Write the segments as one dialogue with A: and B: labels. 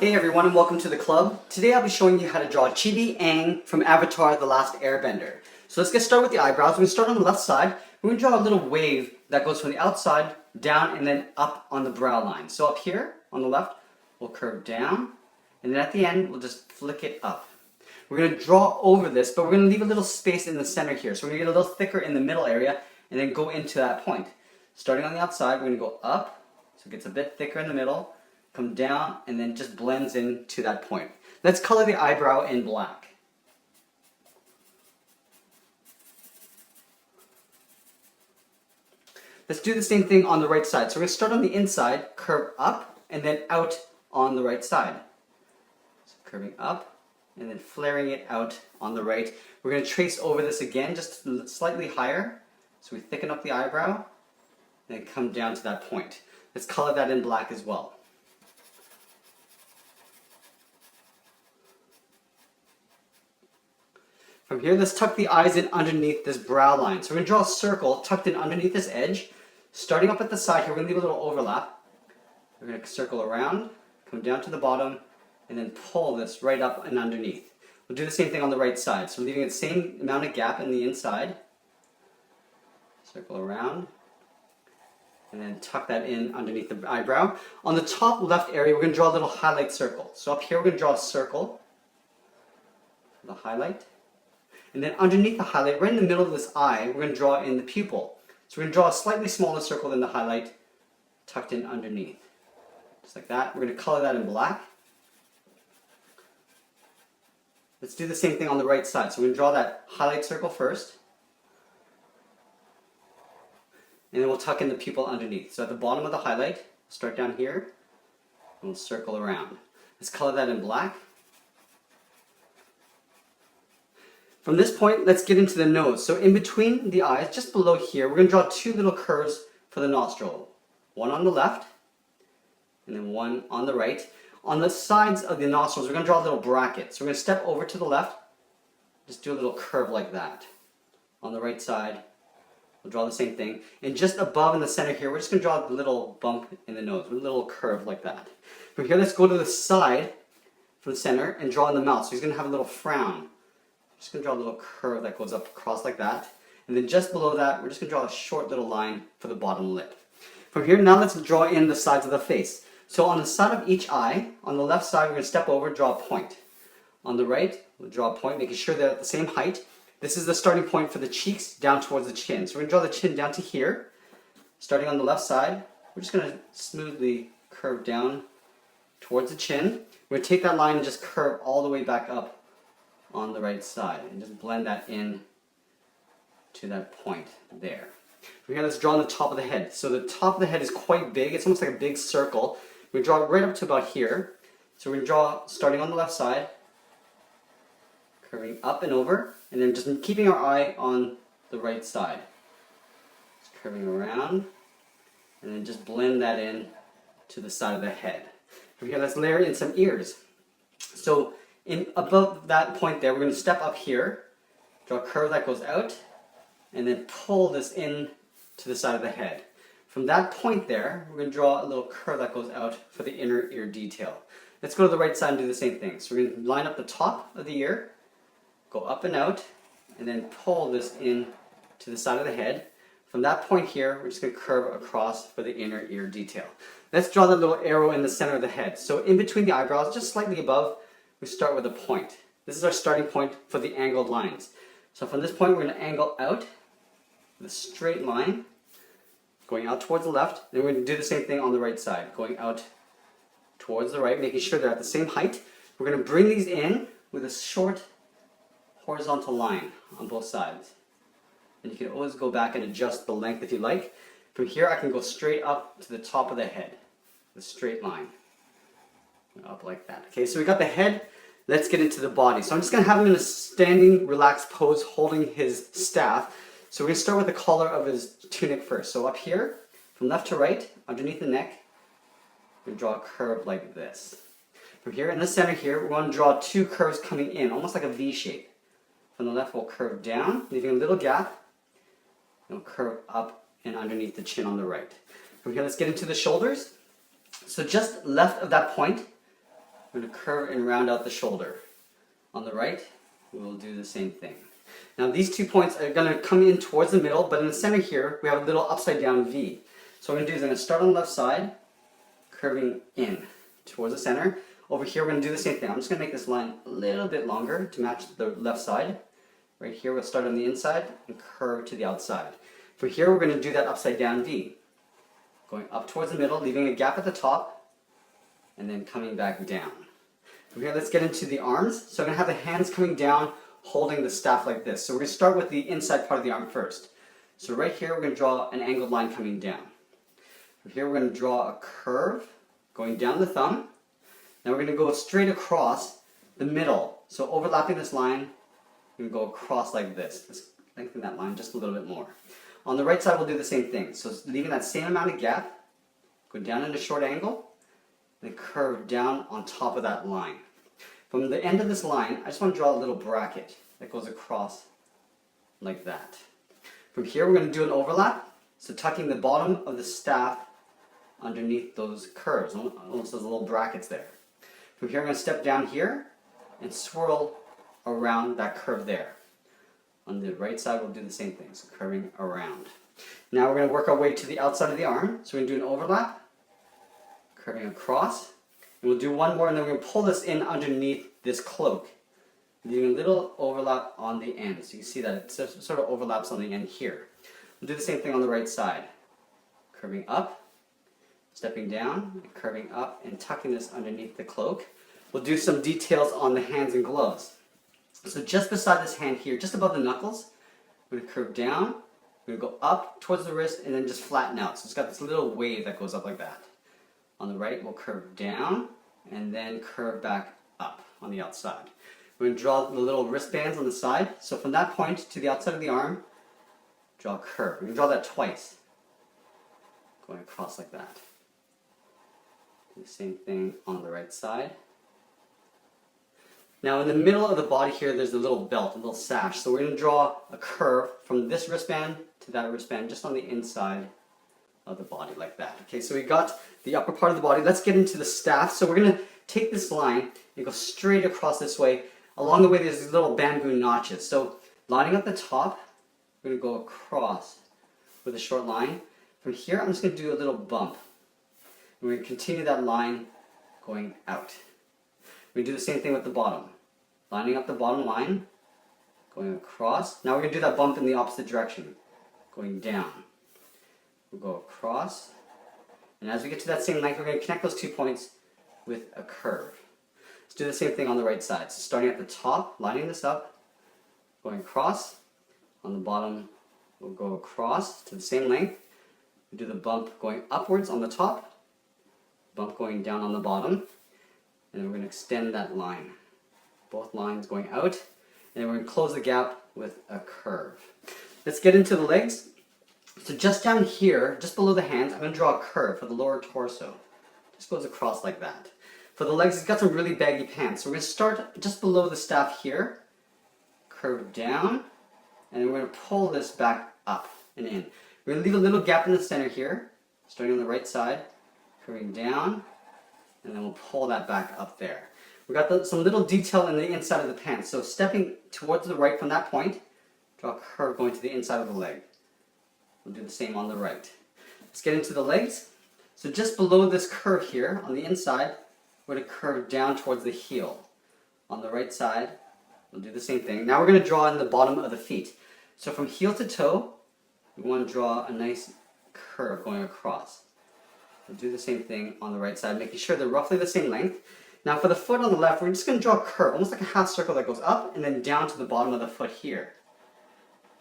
A: Hey everyone and welcome to the club. Today I'll be showing you how to draw Chibi Aang from Avatar The Last Airbender. So let's get started with the eyebrows. We're going to start on the left side. We're going to draw a little wave that goes from the outside down and then up on the brow line. So up here on the left, we'll curve down and then at the end we'll just flick it up. We're going to draw over this, but we're going to leave a little space in the center here. So we're going to get a little thicker in the middle area and then go into that point. Starting on the outside, we're going to go up, so it gets a bit thicker in the middle. Come down and then just blends in to that point. Let's color the eyebrow in black. Let's do the same thing on the right side. So we're going to start on the inside, curve up and then out on the right side. So curving up and then flaring it out on the right. We're going to trace over this again, just slightly higher. So we thicken up the eyebrow and then come down to that point. Let's color that in black as well. From here, let's tuck the eyes in underneath this brow line. So we're going to draw a circle tucked in underneath this edge. Starting up at the side here, we're going to leave a little overlap. We're going to circle around, come down to the bottom, and then pull this right up and underneath. We'll do the same thing on the right side. So we're leaving the same amount of gap in the inside. Circle around, and then tuck that in underneath the eyebrow. On the top left area, we're going to draw a little highlight circle. So up here, we're going to draw a circle for the highlight. And then underneath the highlight, right in the middle of this eye, we're going to draw in the pupil. So we're going to draw a slightly smaller circle than the highlight, tucked in underneath. Just like that. We're going to color that in black. Let's do the same thing on the right side. So we're going to draw that highlight circle first. And then we'll tuck in the pupil underneath. So at the bottom of the highlight, start down here, and we'll circle around. Let's color that in black. From this point, let's get into the nose. So in between the eyes, just below here, we're going to draw two little curves for the nostril. One on the left, and then one on the right. On the sides of the nostrils, we're going to draw a little bracket. So we're going to step over to the left, just do a little curve like that. On the right side, we'll draw the same thing. And just above in the center here, we're just going to draw a little bump in the nose, with a little curve like that. From here, let's go to the side from the center and draw in the mouth. So he's going to have a little frown. Just going to draw a little curve that goes up across like that. And then just below that, we're just going to draw a short little line for the bottom lip. From here, now let's draw in the sides of the face. So on the side of each eye, on the left side, we're going to step over, draw a point. On the right, we'll draw a point, making sure they're at the same height. This is the starting point for the cheeks down towards the chin. So we're going to draw the chin down to here. Starting on the left side, we're just going to smoothly curve down towards the chin. We're going to take that line and just curve all the way back up on the right side and just blend that in to that point there. From here, let's draw on the top of the head. So the top of the head is quite big. It's almost like a big circle. We draw it right up to about here. So we're going to draw starting on the left side, curving up and over, and then just keeping our eye on the right side. Just curving around, and then just blend that in to the side of the head. From here, let's layer in some ears. So above that point there, we're going to step up here, draw a curve that goes out, and then pull this in to the side of the head. From that point there, we're going to draw a little curve that goes out for the inner ear detail. Let's go to the right side and do the same thing. So we're going to line up the top of the ear, go up and out, and then pull this in to the side of the head. From that point here, we're just going to curve across for the inner ear detail. Let's draw that little arrow in the center of the head. So in between the eyebrows, just slightly above, we start with a point. This is our starting point for the angled lines. So from this point, we're going to angle out with a straight line, going out towards the left. Then we're going to do the same thing on the right side, going out towards the right, making sure they're at the same height. We're going to bring these in with a short horizontal line on both sides. And you can always go back and adjust the length if you like. From here, I can go straight up to the top of the head, with a straight line. Up like that. Okay, so we got the head. Let's get into the body. So I'm just going to have him in a standing, relaxed pose holding his staff. So we're going to start with the collar of his tunic first. So up here, from left to right, underneath the neck, we're going to draw a curve like this. From here, in the center here, we're going to draw two curves coming in, almost like a V shape. From the left, we'll curve down, leaving a little gap. And we'll curve up and underneath the chin on the right. From here, let's get into the shoulders. So just left of that point, we're going to curve and round out the shoulder. On the right, we will do the same thing. Now these 2 points are going to come in towards the middle, but in the center here, we have a little upside down V. So what I'm going to do is I'm going to start on the left side, curving in towards the center. Over here, we're going to do the same thing. I'm just going to make this line a little bit longer to match the left side. Right here, we'll start on the inside and curve to the outside. From here, we're going to do that upside down V. Going up towards the middle, leaving a gap at the top, and then coming back down. From here, let's get into the arms. So I'm going to have the hands coming down, holding the staff like this. So we're going to start with the inside part of the arm first. So right here, we're going to draw an angled line coming down. From here, we're going to draw a curve going down the thumb. Now we're going to go straight across the middle. So overlapping this line, we're going to go across like this. Let's lengthen that line just a little bit more. On the right side, we'll do the same thing. So leaving that same amount of gap, go down in a short angle, and curve down on top of that line. From the end of this line, I just want to draw a little bracket that goes across like that. From here, we're going to do an overlap. So tucking the bottom of the staff underneath those curves, almost those little brackets there. From here, I'm going to step down here and swirl around that curve there. On the right side, we'll do the same thing, so curving around. Now we're going to work our way to the outside of the arm. So we're going to do an overlap, curving across. And we'll do one more, and then we're going to pull this in underneath this cloak, leaving a little overlap on the end. So you can see that it sort of overlaps on the end here. We'll do the same thing on the right side. Curving up, stepping down, and curving up, and tucking this underneath the cloak. We'll do some details on the hands and gloves. So just beside this hand here, just above the knuckles, we're going to curve down, we're going to go up towards the wrist, and then just flatten out. So it's got this little wave that goes up like that. On the right, we'll curve down, and then curve back up on the outside. We're going to draw the little wristbands on the side. So from that point to the outside of the arm, draw a curve. We're going to draw that twice, going across like that. Do the same thing on the right side. Now in the middle of the body here, there's a little belt, a little sash. So we're going to draw a curve from this wristband to that wristband, just on the inside of the body like that. Okay, so we got the upper part of the body. Let's get into the staff. So we're going to take this line and go straight across this way. Along the way, there's these little bamboo notches. So lining up the top, we're going to go across with a short line. From here, I'm just going to do a little bump. And we're going to continue that line going out. We do the same thing with the bottom. Lining up the bottom line, going across. Now we're going to do that bump in the opposite direction, going down. We'll go across. And as we get to that same length, we're going to connect those 2 points with a curve. Let's do the same thing on the right side. So starting at the top, lining this up, going across. On the bottom, we'll go across to the same length. We do the bump going upwards on the top, bump going down on the bottom. And then we're going to extend that line. Both lines going out. And then we're going to close the gap with a curve. Let's get into the legs. So just down here, just below the hands, I'm going to draw a curve for the lower torso. Just goes across like that. For the legs, it's got some really baggy pants. So we're going to start just below the staff here. Curve down. And then we're going to pull this back up and in. We're going to leave a little gap in the center here. Starting on the right side. Curving down. And then we'll pull that back up there. We've got some little detail in the inside of the pants. So stepping towards the right from that point, draw a curve going to the inside of the leg. We'll do the same on the right. Let's get into the legs. So just below this curve here, on the inside, we're going to curve down towards the heel. On the right side, we'll do the same thing. Now we're going to draw in the bottom of the feet. So from heel to toe, we want to draw a nice curve going across. We'll do the same thing on the right side, making sure they're roughly the same length. Now for the foot on the left, we're just going to draw a curve, almost like a half circle that goes up and then down to the bottom of the foot here.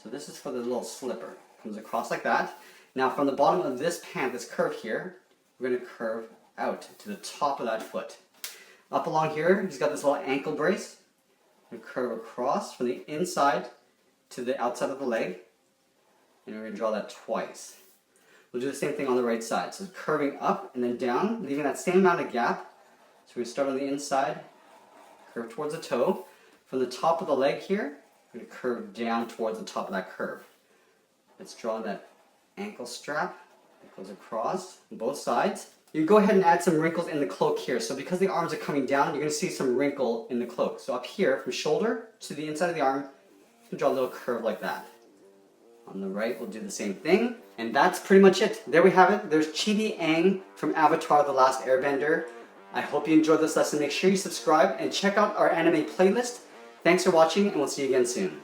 A: So this is for the little slipper. Comes across like that. Now from the bottom of this pant, this curve here, we're going to curve out to the top of that foot. Up along here, he's got this little ankle brace. We're going to curve across from the inside to the outside of the leg. And we're going to draw that twice. We'll do the same thing on the right side. So curving up and then down, leaving that same amount of gap. So we start on the inside, curve towards the toe. From the top of the leg here, we're going to curve down towards the top of that curve. Let's draw that ankle strap that goes across on both sides. you go ahead and add some wrinkles in the cloak here. So because the arms are coming down, you're going to see some wrinkle in the cloak. So up here, from shoulder to the inside of the arm, you can draw a little curve like that. On the right, we'll do the same thing. And that's pretty much it. There we have it. There's Chibi Aang from Avatar: The Last Airbender. I hope you enjoyed this lesson. Make sure you subscribe and check out our anime playlist. Thanks for watching, and we'll see you again soon.